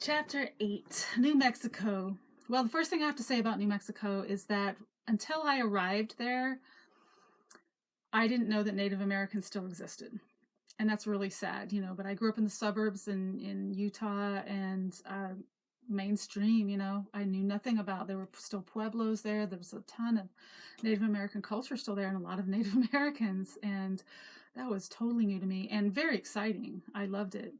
Chapter 8, New Mexico. Well, the first thing I have to say about New Mexico is that until I arrived there, I didn't know that Native Americans still existed. And that's really sad, but I grew up in the suburbs in Utah and mainstream, I knew nothing about. There were still pueblos there. There was a ton of Native American culture still there and a lot of Native Americans. And that was totally new to me and very exciting. I loved it.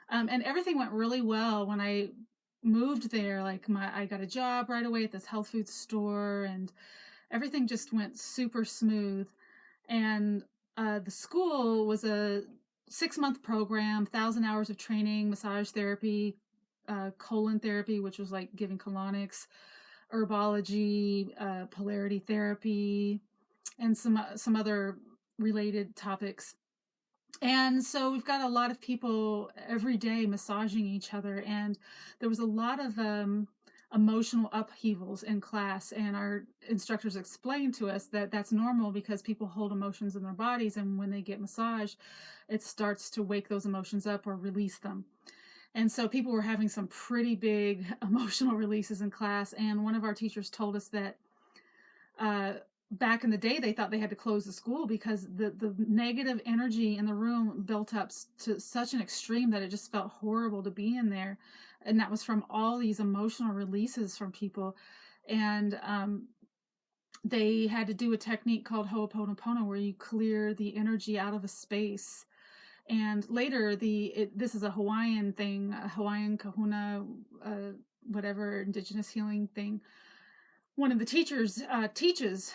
And everything went really well when I moved there. I got a job right away at this health food store, and everything just went super smooth. And the school was a 6-month program, 1,000 hours of training, massage therapy, colon therapy, which was like giving colonics, herbology, polarity therapy, and some other related topics. And so we've got a lot of people every day massaging each other, and there was a lot of emotional upheavals in class, and our instructors explained to us that that's normal because people hold emotions in their bodies, and when they get massaged, it starts to wake those emotions up or release them. And so people were having some pretty big emotional releases in class, and one of our teachers told us that back in the day, they thought they had to close the school because the negative energy in the room built up to such an extreme that it just felt horrible to be in there. And that was from all these emotional releases from people. And they had to do a technique called Ho'oponopono, where you clear the energy out of a space. And later, this is a Hawaiian thing, a Hawaiian kahuna, whatever, indigenous healing thing. One of the teachers teaches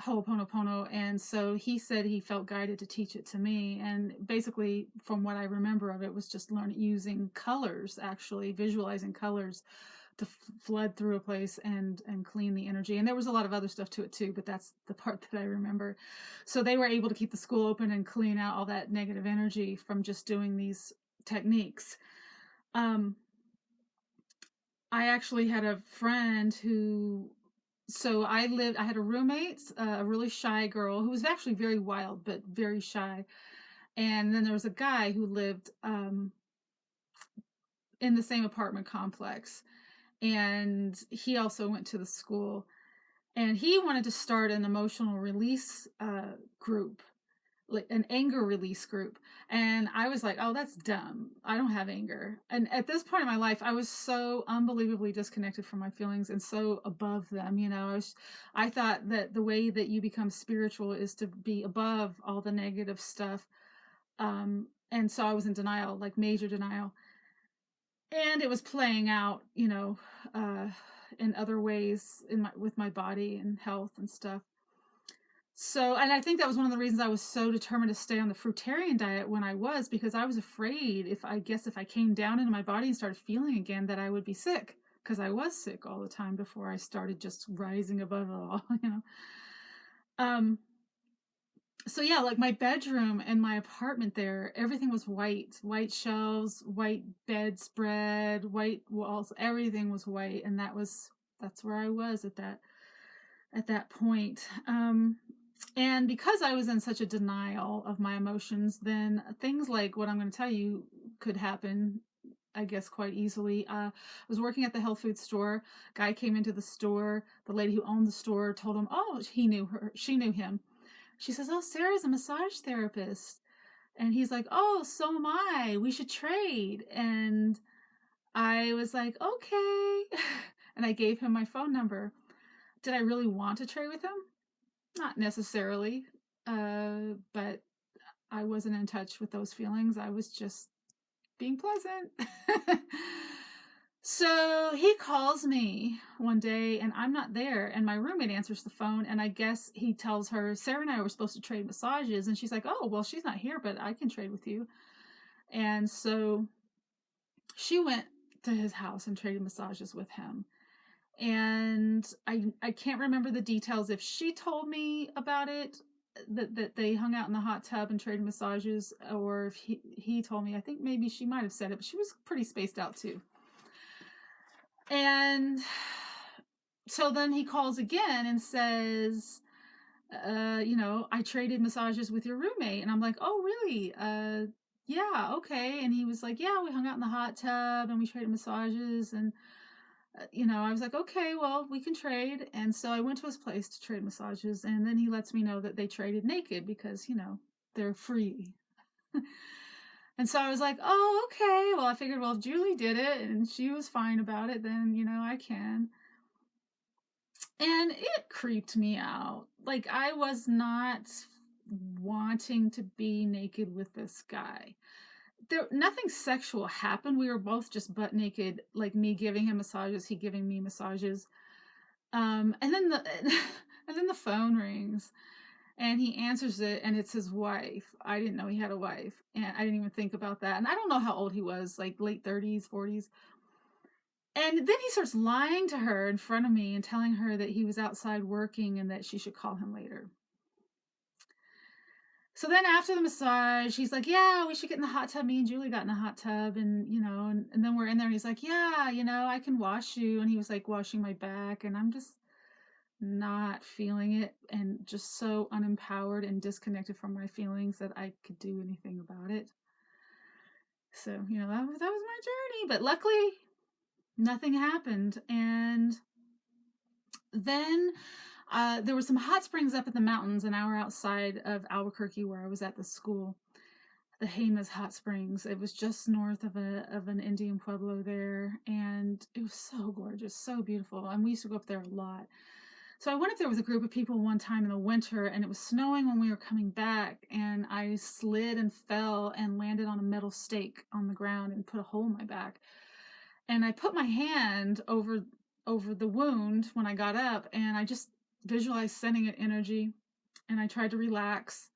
Ho'oponopono, and so he said he felt guided to teach it to me. And basically, from what I remember of it, was just learning using colors, actually visualizing colors to flood through a place and clean the energy. And there was a lot of other stuff to it too, but that's the part that I remember. So they were able to keep the school open and clean out all that negative energy from just doing these techniques. I actually had a friend I had a roommate, a really shy girl who was actually very wild, but very shy. And then there was a guy who lived in the same apartment complex. And he also went to the school. And he wanted to start an emotional release group, like an anger release group. And I was like, oh, that's dumb. I don't have anger. And at this point in my life, I was so unbelievably disconnected from my feelings and so above them. I thought that the way that you become spiritual is to be above all the negative stuff. And so I was in denial, like major denial. And it was playing out, in other ways with my body and health and stuff. So, and I think that was one of the reasons I was so determined to stay on the fruitarian diet when I was, because I was afraid if I came down into my body and started feeling again that I would be sick, because I was sick all the time before I started just rising above it all, So yeah, like my bedroom and my apartment there, everything was white shelves, white bedspread, white walls, everything was white. And that's where I was at that point. And because I was in such a denial of my emotions, then things like what I'm going to tell you could happen, I guess, quite easily. I was working at the health food store. Guy came into the store. The lady who owned the store told him, oh, he knew her. She knew him. She says, oh, Sarah's a massage therapist. And he's like, oh, so am I. We should trade. And I was like, okay. And I gave him my phone number. Did I really want to trade with him? Not necessarily, but I wasn't in touch with those feelings. I was just being pleasant. So he calls me one day and I'm not there, and my roommate answers the phone, and I guess he tells her, Sarah and I were supposed to trade massages, and she's like, oh, well, she's not here, but I can trade with you. And so she went to his house and traded massages with him. And I can't remember the details if she told me about it, that they hung out in the hot tub and traded massages, or if he told me. I think maybe she might have said it, but she was pretty spaced out too. And so then he calls again and says, I traded massages with your roommate. And I'm like, oh, really? yeah, okay. And he was like, yeah, we hung out in the hot tub and we traded massages. And, I was like, okay, well, we can trade. And so I went to his place to trade massages. And then he lets me know that they traded naked because, they're free. And so I was like, oh, okay. Well, I figured, well, if Julie did it and she was fine about it, then, I can. And it creeped me out. Like, I was not wanting to be naked with this guy. Nothing sexual happened. We were both just butt naked, like me giving him massages, he giving me massages. And then the and then the phone rings and he answers it and it's his wife. I didn't know he had a wife and I didn't even think about that. And I don't know how old he was, like late 30s, 40s. And then he starts lying to her in front of me and telling her that he was outside working and that she should call him later. So then after the massage, he's like, yeah, we should get in the hot tub. Me and Julie got in the hot tub and, and then we're in there and he's like, yeah, I can wash you. And he was like washing my back and I'm just not feeling it and just so unempowered and disconnected from my feelings that I could do anything about it. So, that was my journey, but luckily nothing happened. And then there were some hot springs up in the mountains an hour outside of Albuquerque where I was at the school. The Jemez Hot Springs. It was just north of an Indian pueblo there, and it was so gorgeous, so beautiful. And we used to go up there a lot. So I went up there with a group of people one time in the winter, and it was snowing when we were coming back, and I slid and fell and landed on a metal stake on the ground and put a hole in my back. And I put my hand over the wound when I got up, and I just visualized sending it energy, and I tried to relax.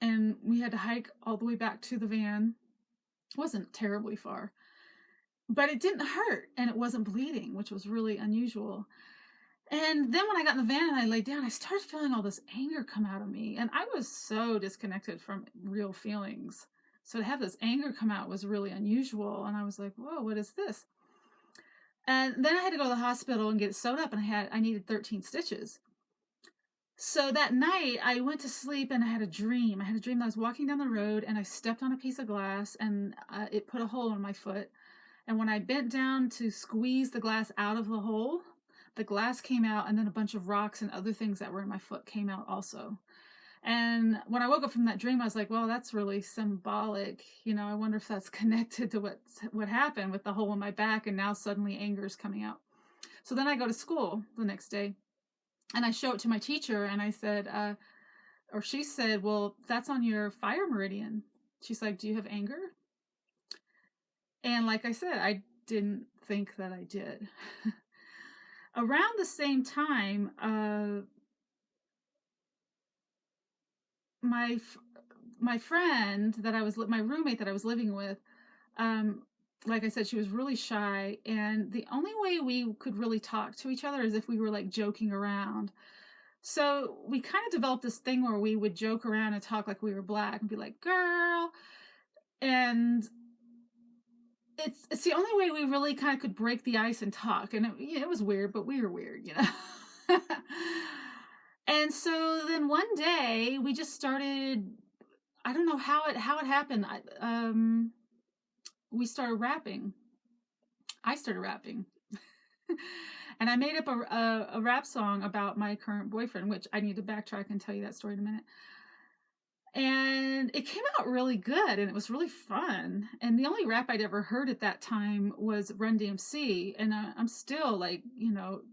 And we had to hike all the way back to the van. It wasn't terribly far, but it didn't hurt, and it wasn't bleeding, which was really unusual. And then when I got in the van and I laid down, I started feeling all this anger come out of me, and I was so disconnected from real feelings. So to have this anger come out was really unusual, and I was like, whoa, what is this? And then I had to go to the hospital and get it sewed up, and I needed 13 stitches. So that night I went to sleep and I had a dream. I had a dream that I was walking down the road and I stepped on a piece of glass and it put a hole in my foot. And when I bent down to squeeze the glass out of the hole, the glass came out and then a bunch of rocks and other things that were in my foot came out also. And when I woke up from that dream, I was like, well, that's really symbolic. I wonder if that's connected to what happened with the hole in my back, and now suddenly anger is coming out. So then I go to school the next day and I show it to my teacher and I said, or she said, well, that's on your fire meridian. She's like, do you have anger? And like I said, I didn't think that I did. Around the same time, my friend that my roommate that I was living with, like I said, she was really shy, and the only way we could really talk to each other is if we were like joking around. So we kind of developed this thing where we would joke around and talk like we were black and be like, girl. And it's the only way we really kind of could break the ice and talk. And it was weird, but we were weird, And so then one day we just started, I don't know how it happened. We started rapping. I started rapping. And I made up a rap song about my current boyfriend, which I need to backtrack and tell you that story in a minute. And it came out really good, and it was really fun. And the only rap I'd ever heard at that time was Run DMC. And I'm still like,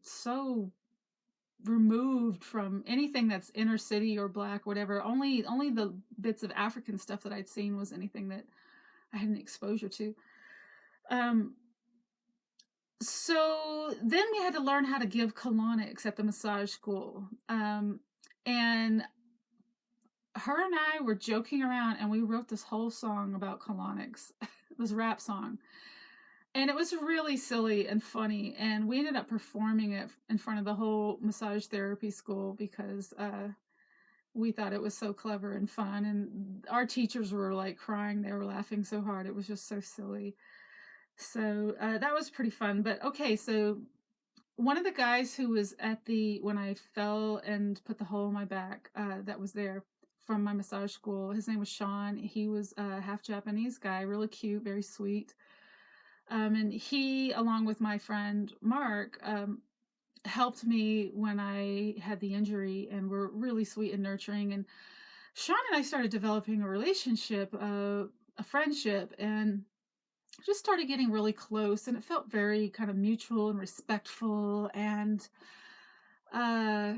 so removed from anything that's inner city or black, whatever. Only the bits of African stuff that I'd seen was anything that I had an exposure to. So then we had to learn how to give colonics at the massage school. And her and I were joking around and we wrote this whole song about colonics, this rap song. And it was really silly and funny. And we ended up performing it in front of the whole massage therapy school because we thought it was so clever and fun. And our teachers were like crying. They were laughing so hard. It was just so silly. So that was pretty fun. But okay, so one of the guys who was when I fell and put the hole in my back that was there from my massage school. His name was Sean. He was a half Japanese guy, really cute, very sweet. And he, along with my friend Mark, helped me when I had the injury, and were really sweet and nurturing. And Sean and I started developing a relationship, a friendship, and just started getting really close. And it felt very kind of mutual and respectful. And uh,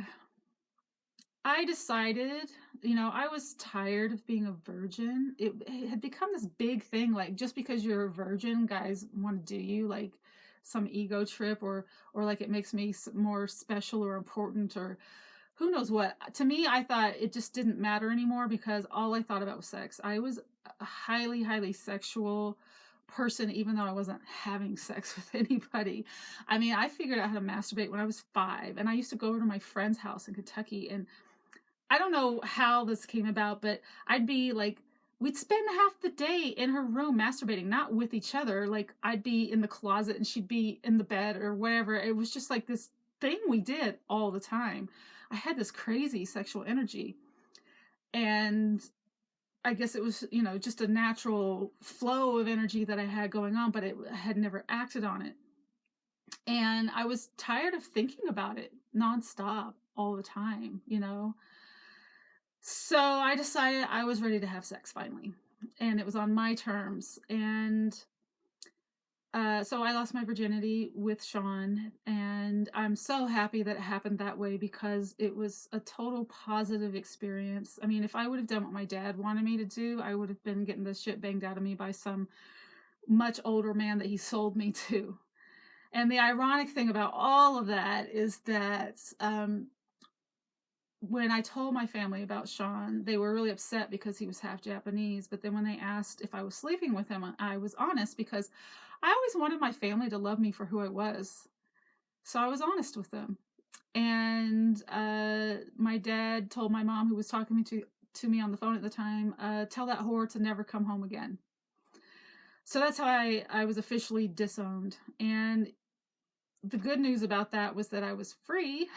I decided, I was tired of being a virgin. It had become this big thing, like just because you're a virgin, guys want to do you, like some ego trip, or like it makes me more special or important, or who knows what. To me, I thought it just didn't matter anymore because all I thought about was sex. I was a highly, highly sexual person, even though I wasn't having sex with anybody. I mean, I figured out how to masturbate when I was 5, and I used to go over to my friend's house in Kentucky, and I don't know how this came about, but I'd be like, we'd spend half the day in her room masturbating, not with each other. Like, I'd be in the closet and she'd be in the bed or whatever. It was just like this thing we did all the time. I had this crazy sexual energy. And I guess it was, just a natural flow of energy that I had going on, but I had never acted on it. And I was tired of thinking about it nonstop all the time. So I decided I was ready to have sex finally, and it was on my terms. And so I lost my virginity with Sean, and I'm so happy that it happened that way because it was a total positive experience. I mean, if I would have done what my dad wanted me to do, I would have been getting the shit banged out of me by some much older man that he sold me to. And the ironic thing about all of that is that when I told my family about Sean, they were really upset because he was half Japanese. But then when they asked if I was sleeping with him, I was honest because I always wanted my family to love me for who I was. So I was honest with them. And my dad told my mom, who was talking to me on the phone at the time, tell that whore to never come home again. So that's how I was officially disowned. And the good news about that was that I was free.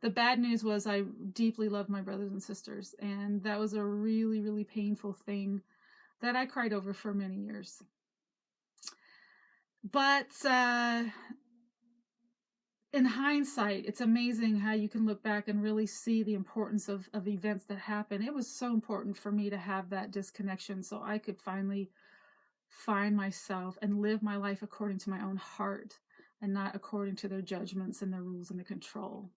The bad news was I deeply loved my brothers and sisters, and that was a really, really painful thing that I cried over for many years. But in hindsight, it's amazing how you can look back and really see the importance of events that happen. It was so important for me to have that disconnection so I could finally find myself and live my life according to my own heart and not according to their judgments and their rules and the control.